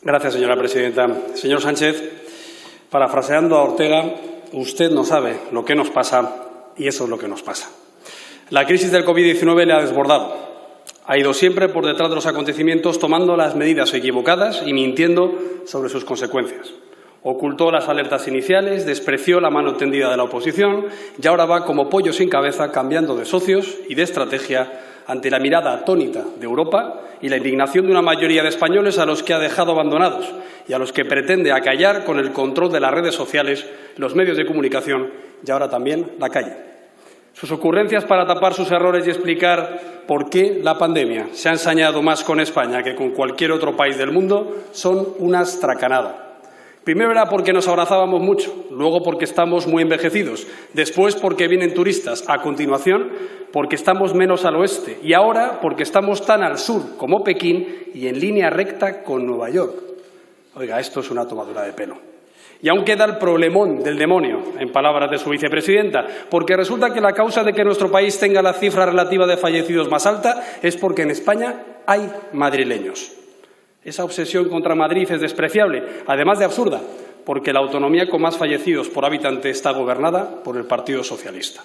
Gracias, señora presidenta. Señor Sánchez, parafraseando a Ortega, usted no sabe lo que nos pasa y eso es lo que nos pasa. La crisis del COVID-19 le ha desbordado. Ha ido siempre por detrás de los acontecimientos tomando las medidas equivocadas y mintiendo sobre sus consecuencias. Ocultó las alertas iniciales, despreció la mano tendida de la oposición y ahora va como pollo sin cabeza cambiando de socios y de estrategia ante la mirada atónita de Europa y la indignación de una mayoría de españoles a los que ha dejado abandonados y a los que pretende acallar con el control de las redes sociales, los medios de comunicación y ahora también la calle. Sus ocurrencias para tapar sus errores y explicar por qué la pandemia se ha ensañado más con España que con cualquier otro país del mundo son una estracanada. Primero era porque nos abrazábamos mucho, luego porque estamos muy envejecidos, después porque vienen turistas, a continuación porque estamos menos al oeste y ahora porque estamos tan al sur como Pekín y en línea recta con Nueva York. Oiga, esto es una tomadura de pelo. Y aún queda el problemón del demonio, en palabras de su vicepresidenta, porque resulta que la causa de que nuestro país tenga la cifra relativa de fallecidos más alta es porque en España hay madrileños. Esa obsesión contra Madrid es despreciable, además de absurda, porque la autonomía con más fallecidos por habitante está gobernada por el Partido Socialista.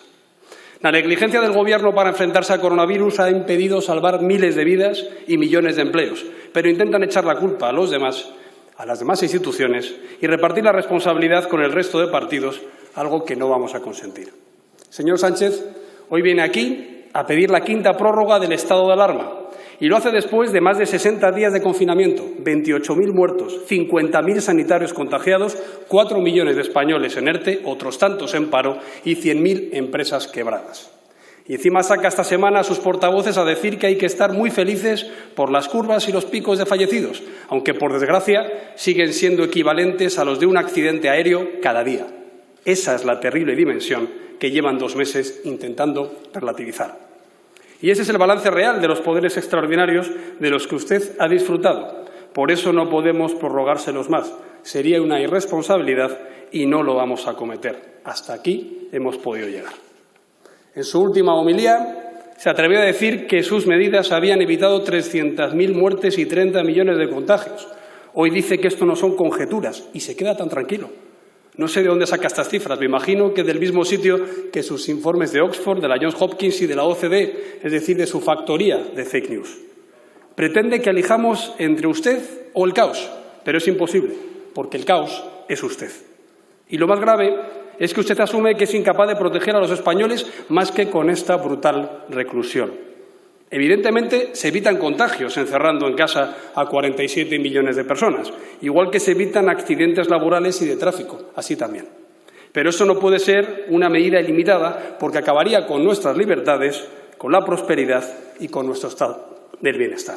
La negligencia del Gobierno para enfrentarse al coronavirus ha impedido salvar miles de vidas y millones de empleos, pero intentan echar la culpa a los demás, a las demás instituciones y repartir la responsabilidad con el resto de partidos, algo que no vamos a consentir. Señor Sánchez, hoy viene aquí a pedir la quinta prórroga del estado de alarma. Y lo hace después de más de 60 días de confinamiento, 28.000 muertos, 50.000 sanitarios contagiados, 4 millones de españoles en ERTE, otros tantos en paro y 100.000 empresas quebradas. Y encima saca esta semana a sus portavoces a decir que hay que estar muy felices por las curvas y los picos de fallecidos, aunque, por desgracia, siguen siendo equivalentes a los de un accidente aéreo cada día. Esa es la terrible dimensión que llevan 2 meses intentando relativizar. Y ese es el balance real de los poderes extraordinarios de los que usted ha disfrutado. Por eso no podemos prorrogárselos más. Sería una irresponsabilidad y no lo vamos a cometer. Hasta aquí hemos podido llegar. En su última homilía se atrevió a decir que sus medidas habían evitado 300.000 muertes y 30 millones de contagios. Hoy dice que esto no son conjeturas y se queda tan tranquilo. No sé de dónde saca estas cifras, me imagino que del mismo sitio que sus informes de Oxford, de la Johns Hopkins y de la OCDE, es decir, de su factoría de fake news. Pretende que elijamos entre usted o el caos, pero es imposible, porque el caos es usted. Y lo más grave es que usted asume que es incapaz de proteger a los españoles más que con esta brutal reclusión. Evidentemente, se evitan contagios encerrando en casa a 47 millones de personas, igual que se evitan accidentes laborales y de tráfico, así también. Pero eso no puede ser una medida ilimitada porque acabaría con nuestras libertades, con la prosperidad y con nuestro estado del bienestar.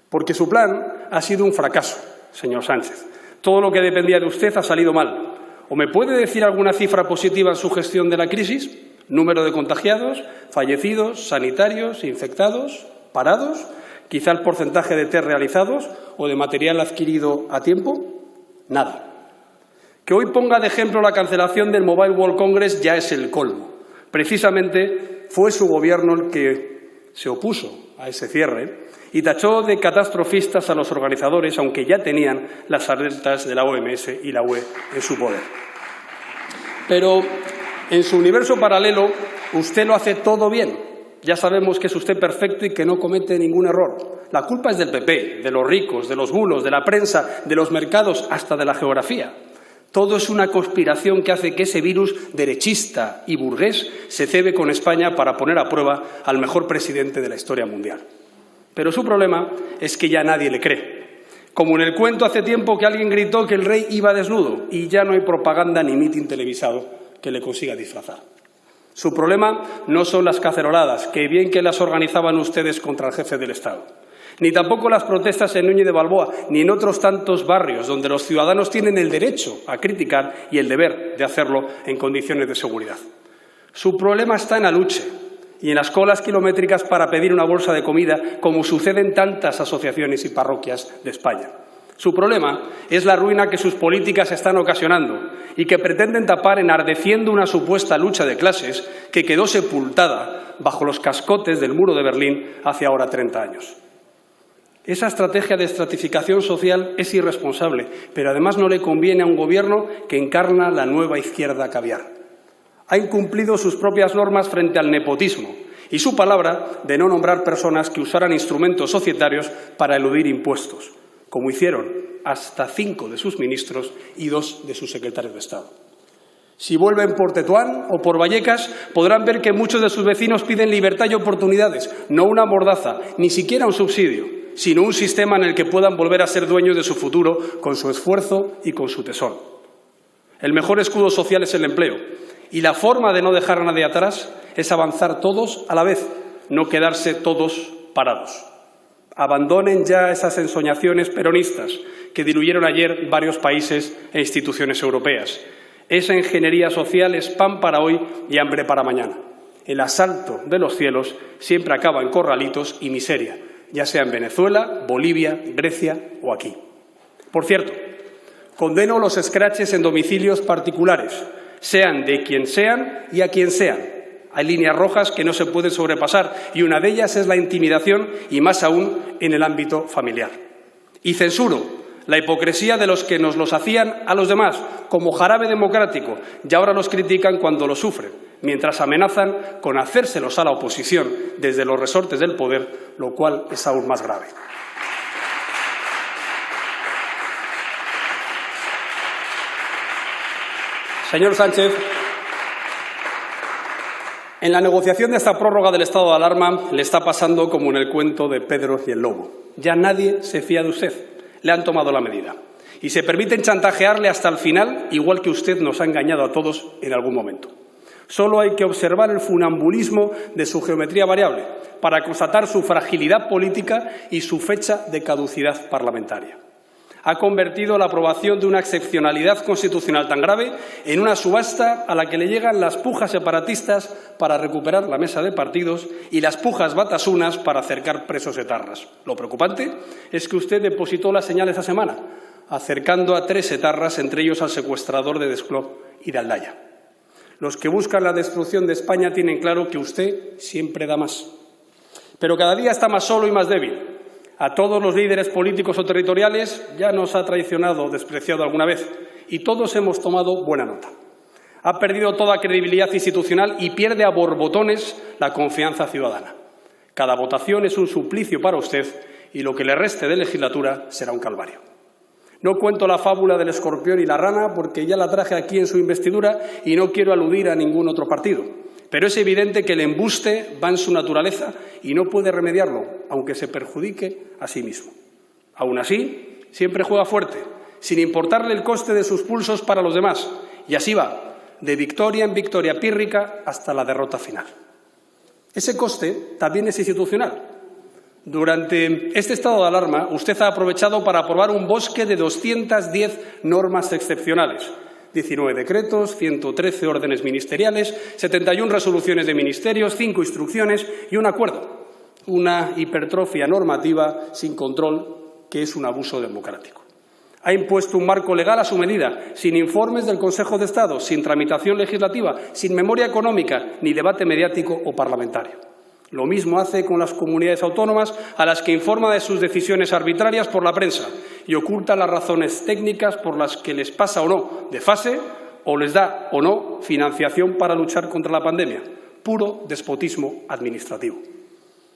Porque su plan ha sido un fracaso, señor Sánchez. Todo lo que dependía de usted ha salido mal. ¿O me puede decir alguna cifra positiva en su gestión de la crisis? ¿Número de contagiados, fallecidos, sanitarios, infectados, parados? ¿Quizá el porcentaje de test realizados o de material adquirido a tiempo? Nada. Que hoy ponga de ejemplo la cancelación del Mobile World Congress ya es el colmo. Precisamente fue su Gobierno el que se opuso a ese cierre y tachó de catastrofistas a los organizadores, aunque ya tenían las alertas de la OMS y la UE en su poder. Pero en su universo paralelo, usted lo hace todo bien. Ya sabemos que es usted perfecto y que no comete ningún error. La culpa es del PP, de los ricos, de los bulos, de la prensa, de los mercados, hasta de la geografía. Todo es una conspiración que hace que ese virus derechista y burgués se cebe con España para poner a prueba al mejor presidente de la historia mundial. Pero su problema es que ya nadie le cree. Como en el cuento hace tiempo que alguien gritó que el rey iba desnudo y ya no hay propaganda ni mitin televisado que le consiga disfrazar. Su problema no son las caceroladas, que bien que las organizaban ustedes contra el jefe del Estado. Ni tampoco las protestas en Núñez de Balboa, ni en otros tantos barrios donde los ciudadanos tienen el derecho a criticar y el deber de hacerlo en condiciones de seguridad. Su problema está en Aluche y en las colas kilométricas para pedir una bolsa de comida, como sucede en tantas asociaciones y parroquias de España. Su problema es la ruina que sus políticas están ocasionando y que pretenden tapar enardeciendo una supuesta lucha de clases que quedó sepultada bajo los cascotes del muro de Berlín hace ahora 30 años. Esa estrategia de estratificación social es irresponsable, pero además no le conviene a un Gobierno que encarna la nueva izquierda caviar. Ha incumplido sus propias normas frente al nepotismo y su palabra de no nombrar personas que usaran instrumentos societarios para eludir impuestos, como hicieron hasta 5 de sus ministros y 2 de sus secretarios de Estado. Si vuelven por Tetuán o por Vallecas, podrán ver que muchos de sus vecinos piden libertad y oportunidades, no una mordaza, ni siquiera un subsidio, sino un sistema en el que puedan volver a ser dueños de su futuro con su esfuerzo y con su tesón. El mejor escudo social es el empleo, y la forma de no dejar a nadie atrás es avanzar todos a la vez, no quedarse todos parados. Abandonen ya esas ensoñaciones peronistas que diluyeron ayer varios países e instituciones europeas. Esa ingeniería social es pan para hoy y hambre para mañana. El asalto de los cielos siempre acaba en corralitos y miseria, ya sea en Venezuela, Bolivia, Grecia o aquí. Por cierto, condeno los escraches en domicilios particulares, sean de quien sean y a quien sean. Hay líneas rojas que no se pueden sobrepasar y una de ellas es la intimidación y más aún en el ámbito familiar. Y censuro la hipocresía de los que nos los hacían a los demás como jarabe democrático y ahora los critican cuando lo sufren, mientras amenazan con hacérselos a la oposición desde los resortes del poder, lo cual es aún más grave. Señor Sánchez, en la negociación de esta prórroga del estado de alarma le está pasando como en el cuento de Pedro y el lobo. Ya nadie se fía de usted. Le han tomado la medida y se permiten chantajearle hasta el final, igual que usted nos ha engañado a todos en algún momento. Solo hay que observar el funambulismo de su geometría variable para constatar su fragilidad política y su fecha de caducidad parlamentaria. Ha convertido la aprobación de una excepcionalidad constitucional tan grave en una subasta a la que le llegan las pujas separatistas para recuperar la mesa de partidos y las pujas batasunas para acercar presos etarras. Lo preocupante es que usted depositó la señal esa semana, acercando a 3 etarras, entre ellos al secuestrador de Descló y de Aldaya. Los que buscan la destrucción de España tienen claro que usted siempre da más, pero cada día está más solo y más débil. A todos los líderes políticos o territoriales ya nos ha traicionado o despreciado alguna vez y todos hemos tomado buena nota. Ha perdido toda credibilidad institucional y pierde a borbotones la confianza ciudadana. Cada votación es un suplicio para usted y lo que le reste de legislatura será un calvario. No cuento la fábula del escorpión y la rana porque ya la traje aquí en su investidura y no quiero aludir a ningún otro partido. Pero es evidente que el embuste va en su naturaleza y no puede remediarlo, aunque se perjudique a sí mismo. Aún así, siempre juega fuerte, sin importarle el coste de sus pulsos para los demás. Y así va, de victoria en victoria pírrica hasta la derrota final. Ese coste también es institucional. Durante este estado de alarma, usted ha aprovechado para aprobar un bosque de 210 normas excepcionales. 19 decretos, 113 órdenes ministeriales, 71 resoluciones de ministerios, 5 instrucciones y un acuerdo. Una hipertrofia normativa sin control que es un abuso democrático. Ha impuesto un marco legal a su medida, sin informes del Consejo de Estado, sin tramitación legislativa, sin memoria económica ni debate mediático o parlamentario. Lo mismo hace con las comunidades autónomas a las que informa de sus decisiones arbitrarias por la prensa y oculta las razones técnicas por las que les pasa o no de fase o les da o no financiación para luchar contra la pandemia. Puro despotismo administrativo.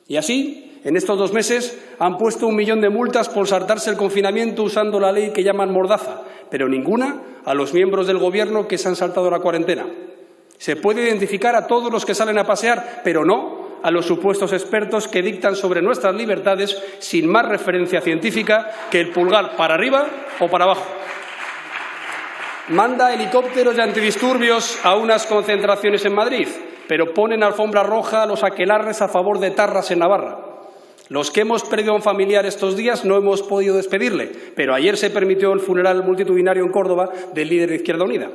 Y así, en estos 2 meses, han puesto 1 millón de multas por saltarse el confinamiento usando la ley que llaman mordaza, pero ninguna a los miembros del Gobierno que se han saltado la cuarentena. Se puede identificar a todos los que salen a pasear, pero no a los supuestos expertos que dictan sobre nuestras libertades sin más referencia científica que el pulgar para arriba o para abajo. Manda helicópteros de antidisturbios a unas concentraciones en Madrid, pero ponen alfombra roja a los aquelarres a favor de etarras en Navarra. Los que hemos perdido a un familiar estos días no hemos podido despedirle, pero ayer se permitió el funeral multitudinario en Córdoba del líder de Izquierda Unida.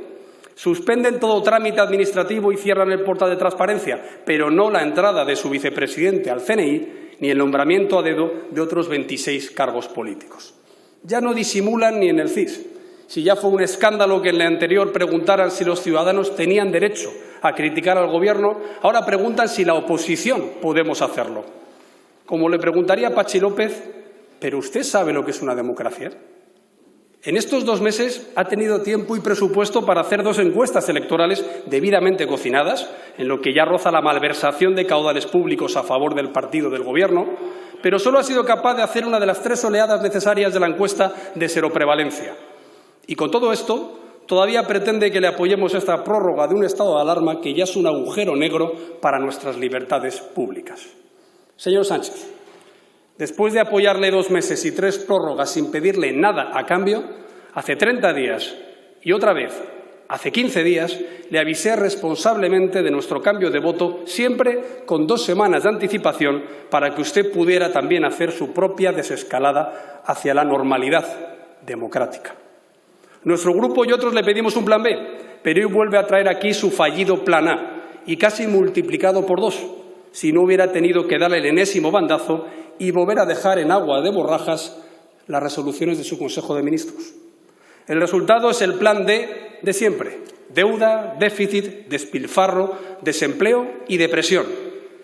Suspenden todo trámite administrativo y cierran el portal de transparencia, pero no la entrada de su vicepresidente al CNI ni el nombramiento a dedo de otros 26 cargos políticos. Ya no disimulan ni en el CIS. Si ya fue un escándalo que en la anterior preguntaran si los ciudadanos tenían derecho a criticar al Gobierno, ahora preguntan si la oposición podemos hacerlo. Como le preguntaría a Patxi López ¿pero usted sabe lo que es una democracia? En estos 2 meses ha tenido tiempo y presupuesto para hacer 2 encuestas electorales debidamente cocinadas, en lo que ya roza la malversación de caudales públicos a favor del partido del Gobierno, pero solo ha sido capaz de hacer una de las 3 oleadas necesarias de la encuesta de seroprevalencia. Y con todo esto, todavía pretende que le apoyemos esta prórroga de un estado de alarma que ya es un agujero negro para nuestras libertades públicas. Señor Sánchez, después de apoyarle 2 meses y 3 prórrogas sin pedirle nada a cambio, hace 30 días y otra vez hace 15 días le avisé responsablemente de nuestro cambio de voto, siempre con 2 semanas de anticipación para que usted pudiera también hacer su propia desescalada hacia la normalidad democrática. Nuestro grupo y otros le pedimos un plan B, pero hoy vuelve a traer aquí su fallido plan A y casi multiplicado por 2, si no hubiera tenido que darle el enésimo bandazo y volver a dejar en agua de borrajas las resoluciones de su Consejo de Ministros. El resultado es el plan D de siempre: deuda, déficit, despilfarro, desempleo y depresión.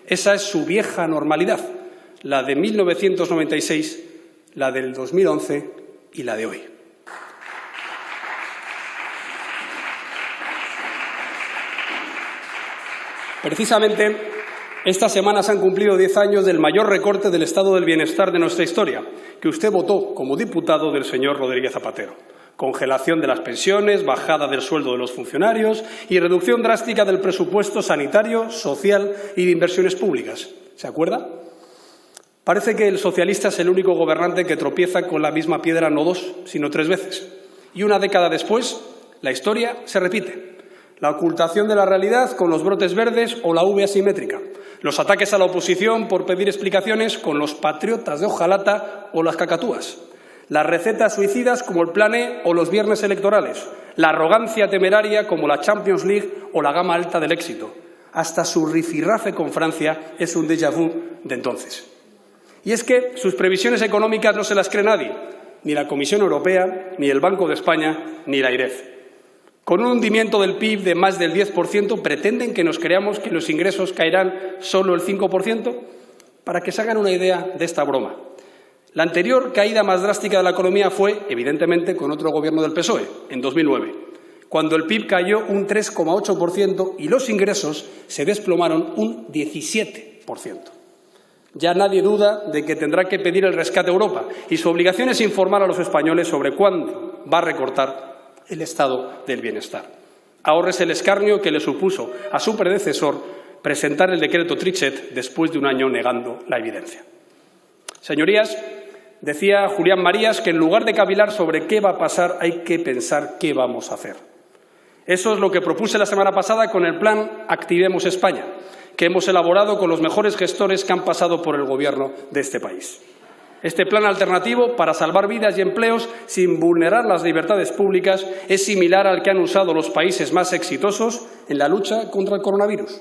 Esa es su vieja normalidad, la de 1996, la del 2011 y la de hoy. Precisamente, esta semana se han cumplido 10 años del mayor recorte del estado del bienestar de nuestra historia, que usted votó como diputado del señor Rodríguez Zapatero. Congelación de las pensiones, bajada del sueldo de los funcionarios y reducción drástica del presupuesto sanitario, social y de inversiones públicas. ¿Se acuerda? Parece que el socialista es el único gobernante que tropieza con la misma piedra no 2, sino 3 veces. Y una década después, la historia se repite. La ocultación de la realidad con los brotes verdes o la V asimétrica. Los ataques a la oposición por pedir explicaciones con los patriotas de hojalata o las cacatúas. Las recetas suicidas como el Plan E o los viernes electorales. La arrogancia temeraria como la Champions League o la gama alta del éxito. Hasta su rifirrafe con Francia es un déjà vu de entonces. Y es que sus previsiones económicas no se las cree nadie, ni la Comisión Europea, ni el Banco de España, ni la AIREF. Con un hundimiento del PIB de más del 10%, ¿pretenden que nos creamos que los ingresos caerán solo el 5%? Para que se hagan una idea de esta broma. La anterior caída más drástica de la economía fue, evidentemente, con otro gobierno del PSOE, en 2009, cuando el PIB cayó un 3,8% y los ingresos se desplomaron un 17%. Ya nadie duda de que tendrá que pedir el rescate a Europa y su obligación es informar a los españoles sobre cuándo va a recortar el estado del bienestar. Ahórrese el escarnio que le supuso a su predecesor presentar el decreto Trichet después de un año negando la evidencia. Señorías, decía Julián Marías que en lugar de cavilar sobre qué va a pasar, hay que pensar qué vamos a hacer. Eso es lo que propuse la semana pasada con el plan Activemos España, que hemos elaborado con los mejores gestores que han pasado por el Gobierno de este país. Este plan alternativo para salvar vidas y empleos sin vulnerar las libertades públicas es similar al que han usado los países más exitosos en la lucha contra el coronavirus.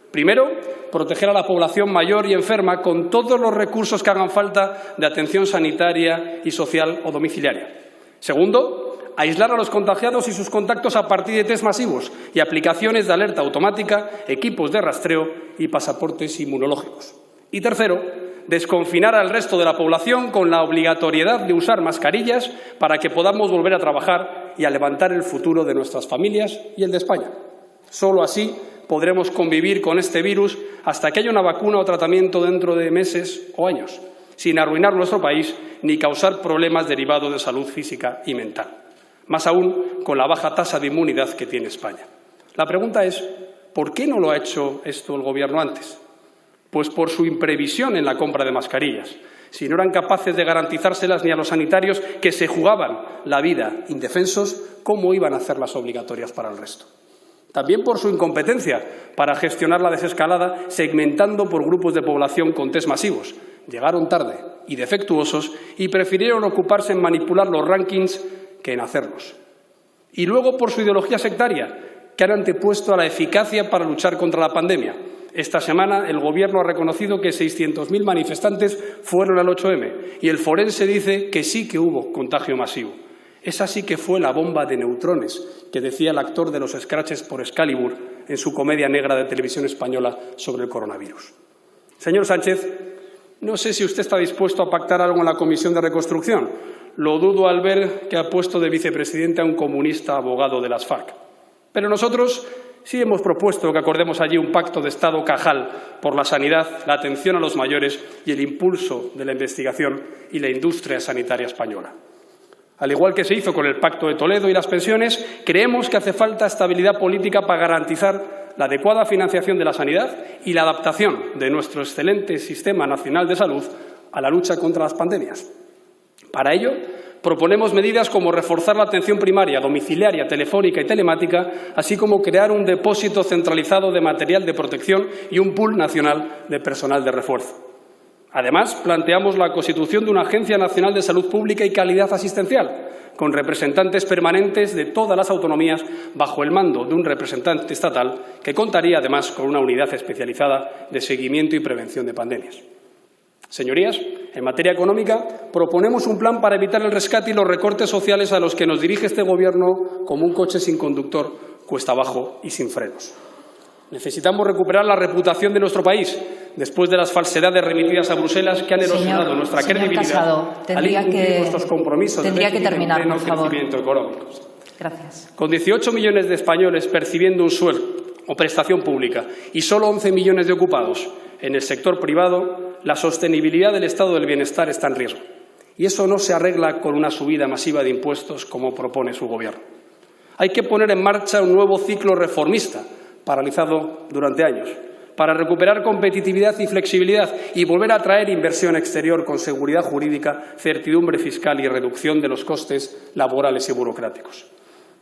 Primero, proteger a la población mayor y enferma con todos los recursos que hagan falta de atención sanitaria y social o domiciliaria. Segundo, aislar a los contagiados y sus contactos a partir de test masivos y aplicaciones de alerta automática, equipos de rastreo y pasaportes inmunológicos. Y tercero, desconfinar al resto de la población con la obligatoriedad de usar mascarillas para que podamos volver a trabajar y a levantar el futuro de nuestras familias y el de España. Solo así podremos convivir con este virus hasta que haya una vacuna o tratamiento dentro de meses o años, sin arruinar nuestro país ni causar problemas derivados de salud física y mental. Más aún con la baja tasa de inmunidad que tiene España. La pregunta es, ¿por qué no lo ha hecho esto el Gobierno antes? Pues por su imprevisión en la compra de mascarillas. Si no eran capaces de garantizárselas ni a los sanitarios que se jugaban la vida indefensos, ¿cómo iban a hacerlas obligatorias para el resto? También por su incompetencia para gestionar la desescalada segmentando por grupos de población con test masivos. Llegaron tarde y defectuosos y prefirieron ocuparse en manipular los rankings que en hacerlos. Y luego por su ideología sectaria, que han antepuesto a la eficacia para luchar contra la pandemia. Esta semana el Gobierno ha reconocido que 600.000 manifestantes fueron al 8M y el forense dice que sí que hubo contagio masivo. Esa sí que fue la bomba de neutrones que decía el actor de los scratches por Excalibur en su comedia negra de televisión española sobre el coronavirus. Señor Sánchez, No sé si usted está dispuesto a pactar algo en la Comisión de Reconstrucción. Lo dudo al ver que ha puesto de vicepresidente a un comunista abogado de las FARC. Pero nosotros sí hemos propuesto que acordemos allí un pacto de Estado Cajal por la sanidad, la atención a los mayores y el impulso de la investigación y la industria sanitaria española. Al igual que se hizo con el Pacto de Toledo y las pensiones, creemos que hace falta estabilidad política para garantizar la adecuada financiación de la sanidad y la adaptación de nuestro excelente Sistema Nacional de Salud a la lucha contra las pandemias. Para ello, proponemos medidas como reforzar la atención primaria, domiciliaria, telefónica y telemática, así como crear un depósito centralizado de material de protección y un pool nacional de personal de refuerzo. Además, planteamos la constitución de una Agencia Nacional de Salud Pública y Calidad Asistencial, con representantes permanentes de todas las autonomías bajo el mando de un representante estatal que contaría, además, con una unidad especializada de seguimiento y prevención de pandemias. Señorías, en materia económica, proponemos un plan para evitar el rescate y los recortes sociales a los que nos dirige este Gobierno como un coche sin conductor, cuesta abajo y sin frenos. Necesitamos recuperar la reputación de nuestro país después de las falsedades remitidas a Bruselas que han erosionado nuestra credibilidad Casado, al incumplir nuestros compromisos de terminar, pleno por favor. crecimiento económico. Gracias. Con 18 millones de españoles percibiendo un sueldo o prestación pública y solo 11 millones de ocupados en el sector privado, la sostenibilidad del estado del bienestar está en riesgo. Y eso no se arregla con una subida masiva de impuestos como propone su Gobierno. Hay que poner en marcha un nuevo ciclo reformista, paralizado durante años, para recuperar competitividad y flexibilidad y volver a atraer inversión exterior con seguridad jurídica, certidumbre fiscal y reducción de los costes laborales y burocráticos.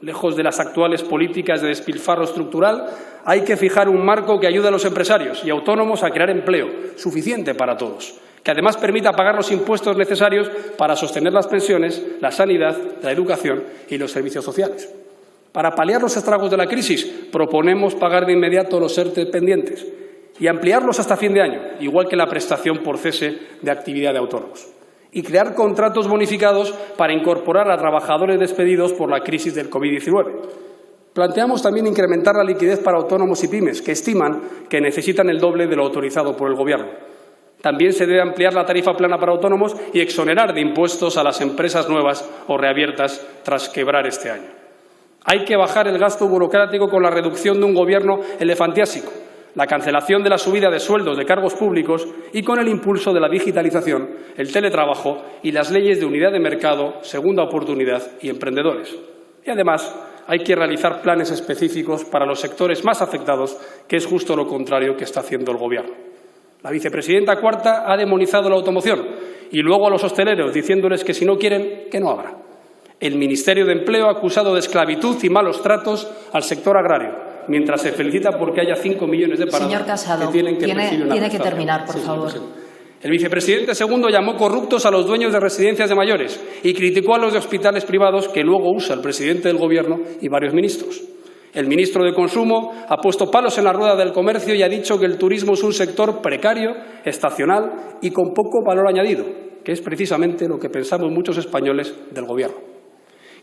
Lejos de las actuales políticas de despilfarro estructural, hay que fijar un marco que ayude a los empresarios y autónomos a crear empleo suficiente para todos, que además permita pagar los impuestos necesarios para sostener las pensiones, la sanidad, la educación y los servicios sociales. Para paliar los estragos de la crisis, proponemos pagar de inmediato los ERTE pendientes y ampliarlos hasta fin de año, igual que la prestación por cese de actividad de autónomos. Y crear contratos bonificados para incorporar a trabajadores despedidos por la crisis del COVID-19. Planteamos también incrementar la liquidez para autónomos y pymes, que estiman que necesitan el doble de lo autorizado por el Gobierno. También se debe ampliar la tarifa plana para autónomos y exonerar de impuestos a las empresas nuevas o reabiertas tras quebrar este año. Hay que bajar el gasto burocrático con la reducción de un Gobierno elefantiásico, la cancelación de la subida de sueldos de cargos públicos y con el impulso de la digitalización, el teletrabajo y las leyes de unidad de mercado, segunda oportunidad y emprendedores. Y además, hay que realizar planes específicos para los sectores más afectados, que es justo lo contrario que está haciendo el Gobierno. La vicepresidenta cuarta ha demonizado la automoción y luego a los hosteleros diciéndoles que si no quieren, que no abra. El Ministerio de Empleo ha acusado de esclavitud y malos tratos al sector agrario, mientras se felicita porque haya 5 millones de parados. Señor Casado, que tienen que tiene que terminar, por favor. El vicepresidente segundo llamó corruptos a los dueños de residencias de mayores y criticó a los de hospitales privados que luego usa el presidente del Gobierno y varios ministros. El ministro de Consumo ha puesto palos en la rueda del comercio y ha dicho que el turismo es un sector precario, estacional y con poco valor añadido, que es precisamente lo que pensamos muchos españoles del Gobierno.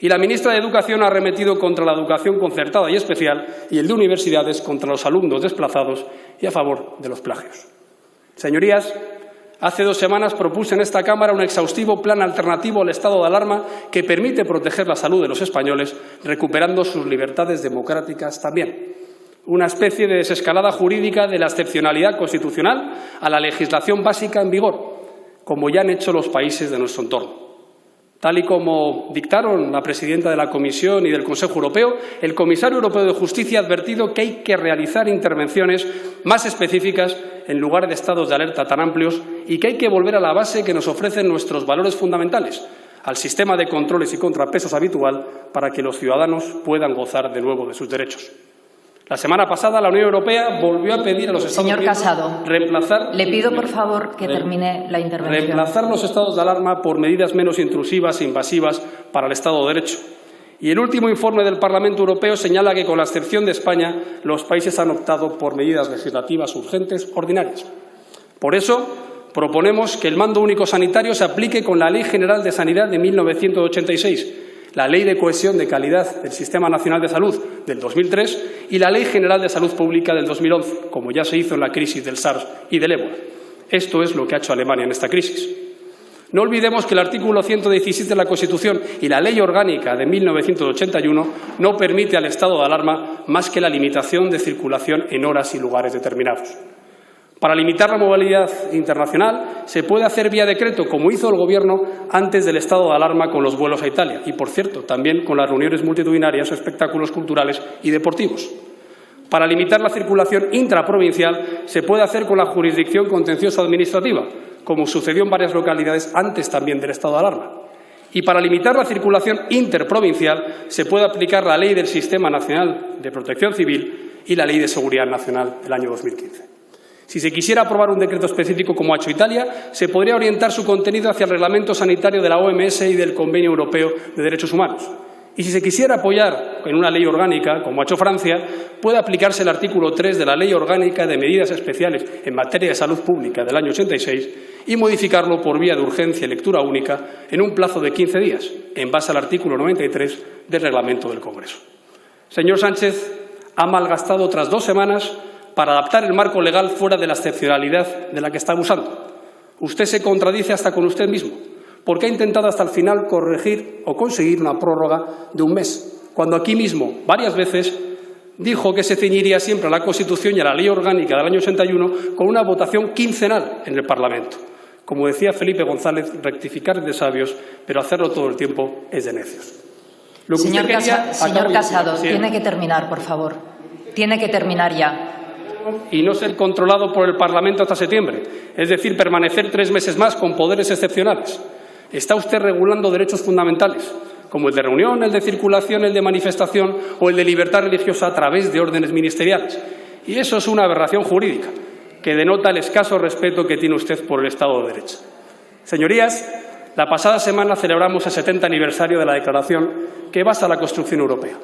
Y la ministra de Educación ha arremetido contra la educación concertada y especial y el de universidades contra los alumnos desplazados y a favor de los plagios. Señorías, hace 2 semanas propuse en esta Cámara un exhaustivo plan alternativo al estado de alarma que permite proteger la salud de los españoles, recuperando sus libertades democráticas también. Una especie de desescalada jurídica de la excepcionalidad constitucional a la legislación básica en vigor, como ya han hecho los países de nuestro entorno. Tal y como dictaron la presidenta de la Comisión y del Consejo Europeo, el comisario europeo de Justicia ha advertido que hay que realizar intervenciones más específicas en lugar de estados de alerta tan amplios y que hay que volver a la base que nos ofrecen nuestros valores fundamentales, al sistema de controles y contrapesos habitual para que los ciudadanos puedan gozar de nuevo de sus derechos. La semana pasada la Unión Europea volvió a pedir a los Estados Señor Casado, le pido por favor que termine la intervención. Reemplazar los estados de alarma por medidas menos intrusivas e invasivas para el Estado de Derecho. Y el último informe del Parlamento Europeo señala que, con la excepción de España, los países han optado por medidas legislativas urgentes ordinarias. Por eso, proponemos que el mando único sanitario se aplique con la Ley General de Sanidad de 1986, la Ley de Cohesión de Calidad del Sistema Nacional de Salud del 2003 y la Ley General de Salud Pública del 2011, como ya se hizo en la crisis del SARS y del ébola. Esto es lo que ha hecho Alemania en esta crisis. No olvidemos que el artículo 117 de la Constitución y la Ley Orgánica de 1981 no permite al estado de alarma más que la limitación de circulación en horas y lugares determinados. Para limitar la movilidad internacional se puede hacer vía decreto, como hizo el Gobierno antes del estado de alarma con los vuelos a Italia y, por cierto, también con las reuniones multitudinarias o espectáculos culturales y deportivos. Para limitar la circulación intraprovincial se puede hacer con la jurisdicción contencioso administrativa, como sucedió en varias localidades antes también del estado de alarma. Y para limitar la circulación interprovincial se puede aplicar la Ley del Sistema Nacional de Protección Civil y la Ley de Seguridad Nacional del año 2015. Si se quisiera aprobar un decreto específico como ha hecho Italia, se podría orientar su contenido hacia el reglamento sanitario de la OMS y del Convenio Europeo de Derechos Humanos. Y si se quisiera apoyar en una ley orgánica, como ha hecho Francia, puede aplicarse el artículo 3 de la Ley Orgánica de Medidas Especiales en materia de salud pública del año 86 y modificarlo por vía de urgencia y lectura única en un plazo de 15 días, en base al artículo 93 del Reglamento del Congreso. Señor Sánchez, ha malgastado otras 2 semanas para adaptar el marco legal fuera de la excepcionalidad de la que está abusando. Usted se contradice hasta con usted mismo, porque ha intentado hasta el final corregir o conseguir una prórroga de 1 mes, cuando aquí mismo, varias veces, dijo que se ceñiría siempre a la Constitución y a la Ley Orgánica del año 81 con una votación quincenal en el Parlamento. Como decía Felipe González, rectificar es de sabios, pero hacerlo todo el tiempo es de necios. Señor Casado, tiene que terminar, por favor. Tiene que terminar ya. Y no ser controlado por el Parlamento hasta septiembre, es decir, permanecer 3 meses más con poderes excepcionales. Está usted regulando derechos fundamentales, como el de reunión, el de circulación, el de manifestación o el de libertad religiosa a través de órdenes ministeriales. Y eso es una aberración jurídica que denota el escaso respeto que tiene usted por el Estado de Derecho. Señorías, la pasada semana celebramos el 70 aniversario de la Declaración que basa la construcción europea.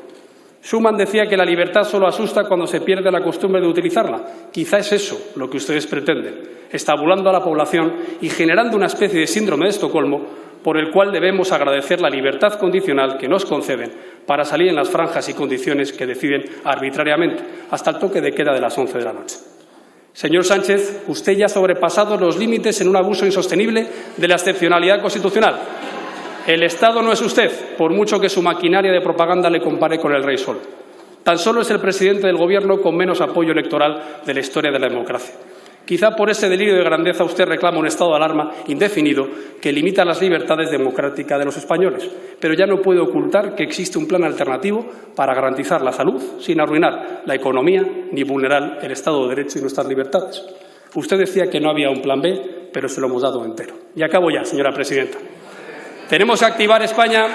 Schuman decía que la libertad solo asusta cuando se pierde la costumbre de utilizarla. Quizá es eso lo que ustedes pretenden, estabulando a la población y generando una especie de síndrome de Estocolmo por el cual debemos agradecer la libertad condicional que nos conceden para salir en las franjas y condiciones que deciden arbitrariamente, hasta el toque de queda de las 11 de la noche. Señor Sánchez, usted ya ha sobrepasado los límites en un abuso insostenible de la excepcionalidad constitucional. El Estado no es usted, por mucho que su maquinaria de propaganda le compare con el rey Sol. Tan solo es el presidente del Gobierno con menos apoyo electoral de la historia de la democracia. Quizá por ese delirio de grandeza usted reclama un estado de alarma indefinido que limita las libertades democráticas de los españoles, pero ya no puede ocultar que existe un plan alternativo para garantizar la salud sin arruinar la economía ni vulnerar el Estado de Derecho y nuestras libertades. Usted decía que no había un plan B, pero se lo hemos dado entero. Y acabo ya, señora presidenta. Tenemos que activar España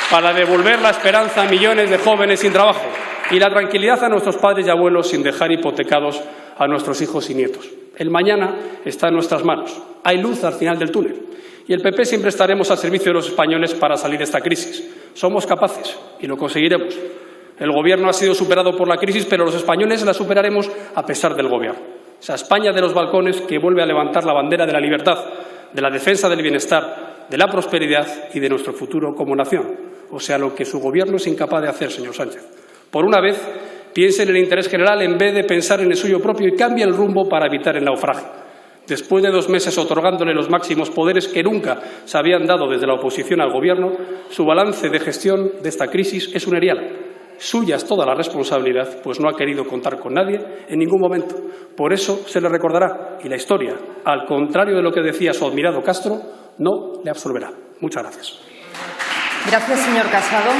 para devolver la esperanza a millones de jóvenes sin trabajo y la tranquilidad a nuestros padres y abuelos sin dejar hipotecados a nuestros hijos y nietos. El mañana está en nuestras manos. Hay luz al final del túnel. Y el PP siempre estaremos al servicio de los españoles para salir de esta crisis. Somos capaces y lo conseguiremos. El Gobierno ha sido superado por la crisis, pero los españoles la superaremos a pesar del Gobierno. Esa España de los balcones que vuelve a levantar la bandera de la libertad, de la defensa del bienestar, de la prosperidad y de nuestro futuro como nación. O sea, lo que su Gobierno es incapaz de hacer, señor Sánchez. Por una vez, piense en el interés general en vez de pensar en el suyo propio y cambie el rumbo para evitar el naufragio. Después de 2 meses otorgándole los máximos poderes que nunca se habían dado desde la oposición al Gobierno, su balance de gestión de esta crisis es un erial. Suya es toda la responsabilidad, pues no ha querido contar con nadie en ningún momento. Por eso se le recordará, y la historia, al contrario de lo que decía su admirado Castro, no le absolverá. Muchas gracias. Gracias, señor Casado.